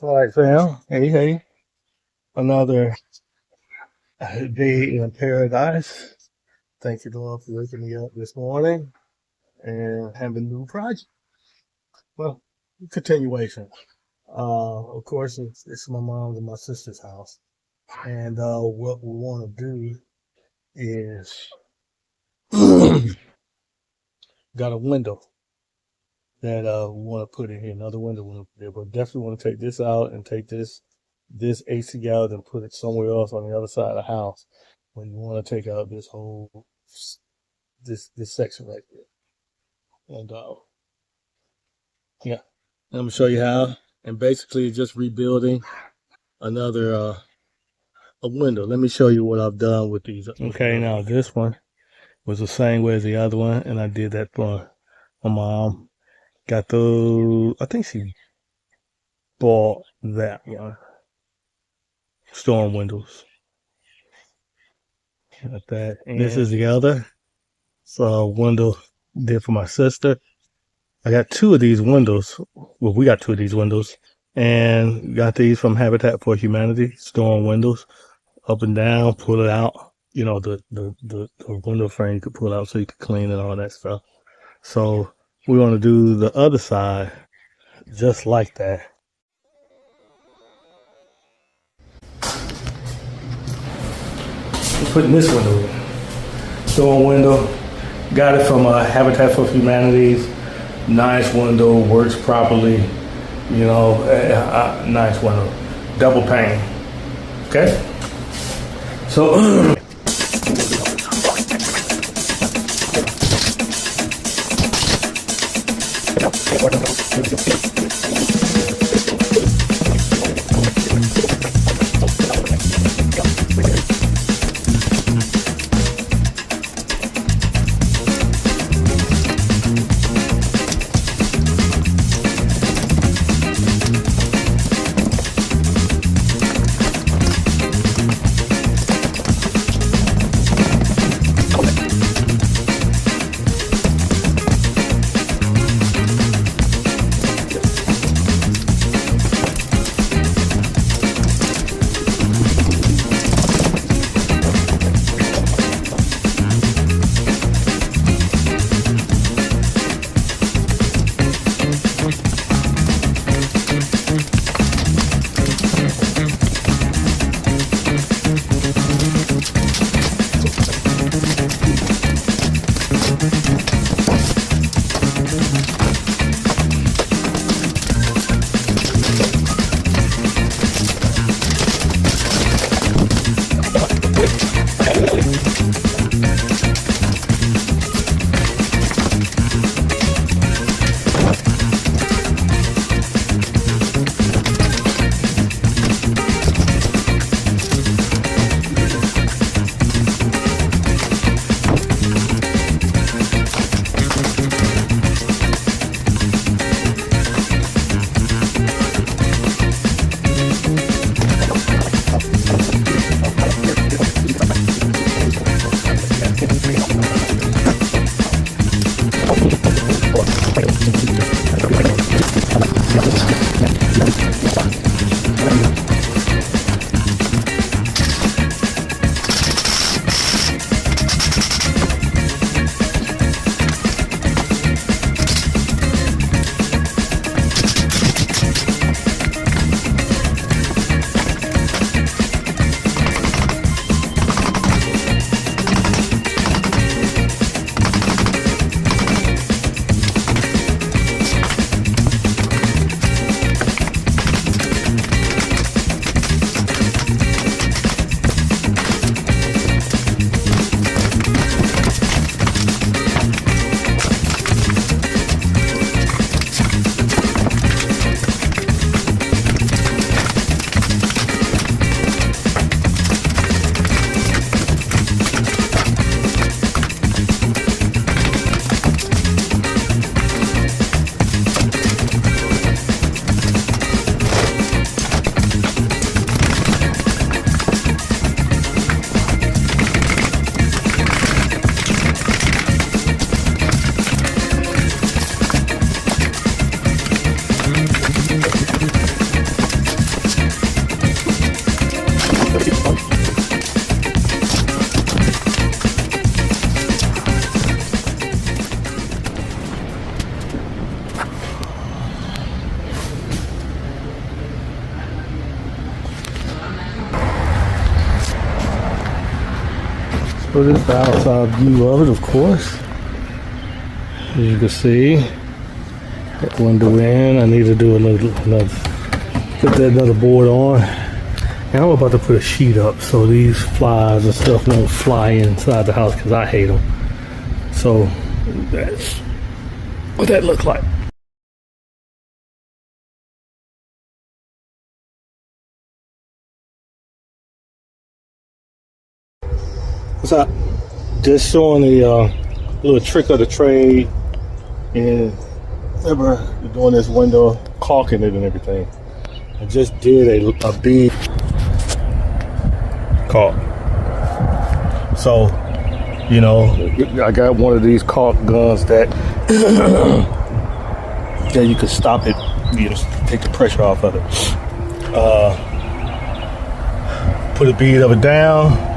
All right, fam. Hey. Another day in paradise. Thank you, Lord, for waking me up this morning and having a new project. Well, continuation. Of course, it's my mom's and my sister's house. And what we want to do is got a window that we want to put in here, another window we want to put there, but definitely want to take this out and take this AC out and put it somewhere else on the other side of the house when you want to take out this whole this section right there. And yeah, I'm gonna show you how. And basically just rebuilding another a window. Let me show you what I've done with these. Okay, now this one was the same way as the other one, and I did that for my mom. Got those, I think she bought that one. Storm windows. Got that. And this is the other. So window did for my sister. I got two of these windows. Well, we got two of these windows. And got these from Habitat for Humanity. Storm windows. Up and down, pull it out. You know, the window frame you could pull out so you could clean and all that stuff. So we want to do the other side just like that. We're putting this window in. Storm window. Got it from Habitat for Humanity's. Nice window, works properly. You know, nice window. Double pane. Okay? So So this is the outside view of it, of course. As you can see, that window in. I need to do another put that another board on. And I'm about to put a sheet up so these flies and stuff won't fly inside the house because I hate them. So that's what that looks like. What's up? Just showing the little trick of the trade. And remember doing this window, caulking it and everything. I just did a big caulk. So, you know, I got one of these caulk guns that that you could stop it, you know, take the pressure off of it. Put a bead of it down.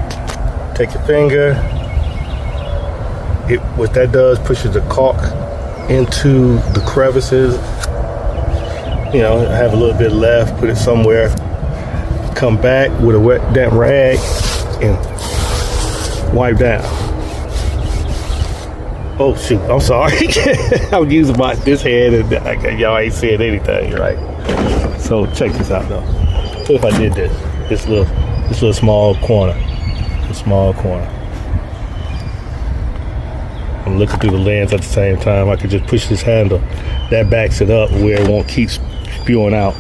Take your finger. What that does pushes the caulk into the crevices. You know, I have a little bit left. Put it somewhere. Come back with a wet damp rag and wipe down. Oh shoot! I'm sorry. I'm using this hand and y'all ain't saying anything, right? So check this out though. What if I did this little small corner? Small corner. I'm looking through the lens at the same time. I could just push this handle. That backs it up where it won't keep spewing out.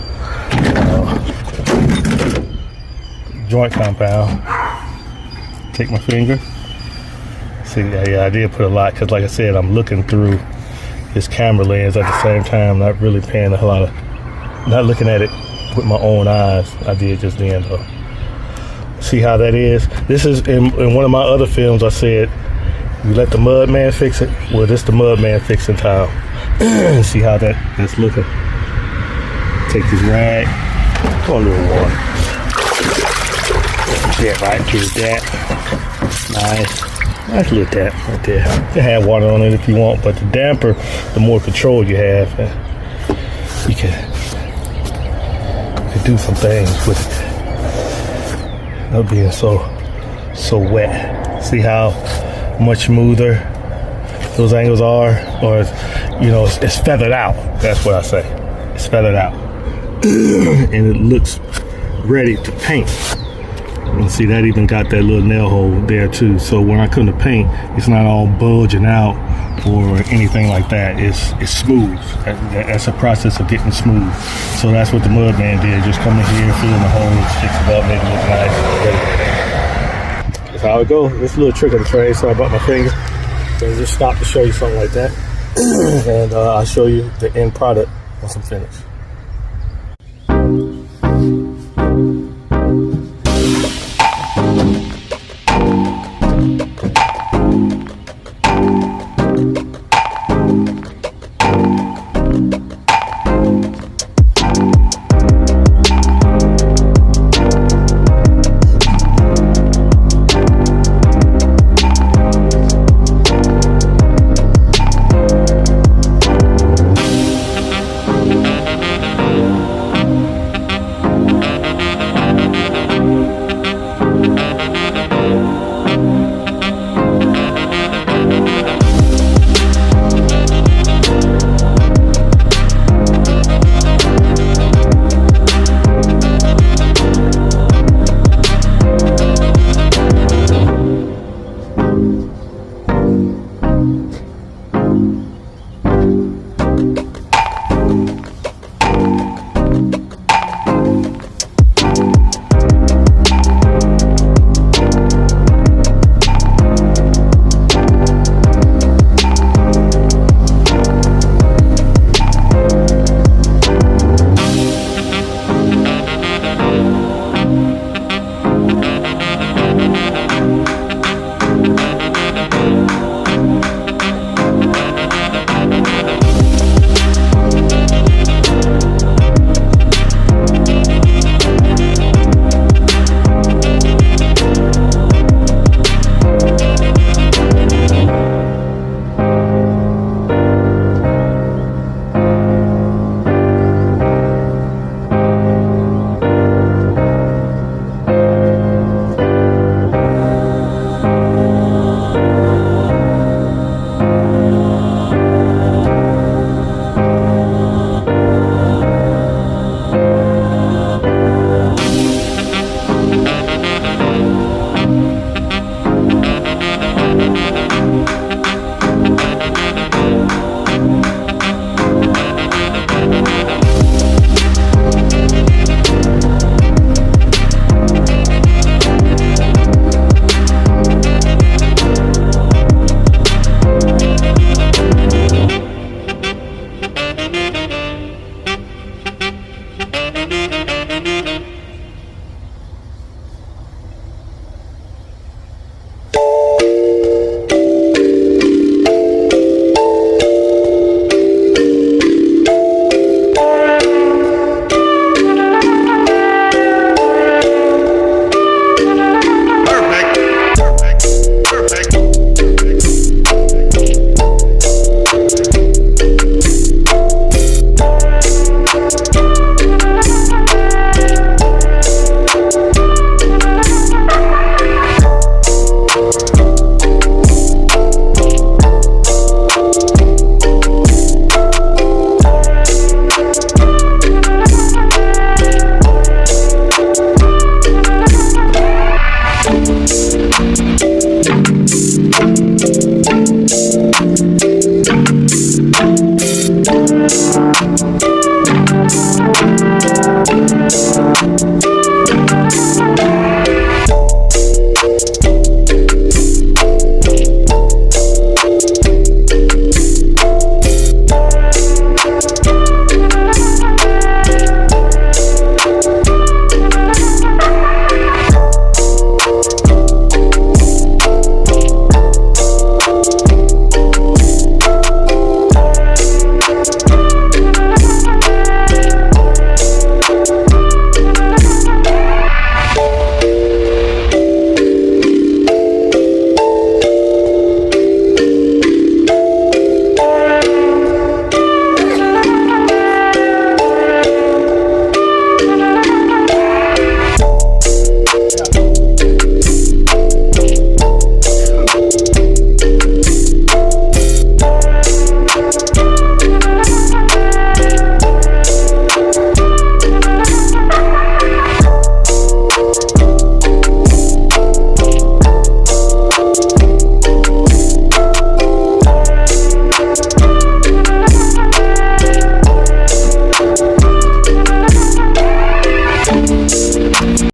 Joint compound. Take my finger. See, yeah, I did put a lot because, like I said, I'm looking through this camera lens at the same time. Not really paying a lot of, not looking at it with my own eyes. I did just then though. See how that is? This is in one of my other films. I said, you let the mud man fix it. Well, this the mud man fixing time. See how that's looking? Take this rag, pour a little water. Yeah, right, get that. Nice little tap right there. You can have water on it if you want, but the damper, the more control you have, you can do some things with it. Not being so wet. See how much smoother those angles are, or you know, it's feathered out. That's what I say. It's feathered out, and it looks ready to paint. And see, that even got that little nail hole there too. So when I come to paint, it's not all bulging out or anything like that. It's smooth. That's a process of getting smooth. So that's what the mud man did. Just come in here, fill in the holes, fix it up, make it look nice. That's how it goes. It's a little trick of the trade. Sorry about my finger. So just stop to show you something like that. And I'll show you the end product once I'm finished.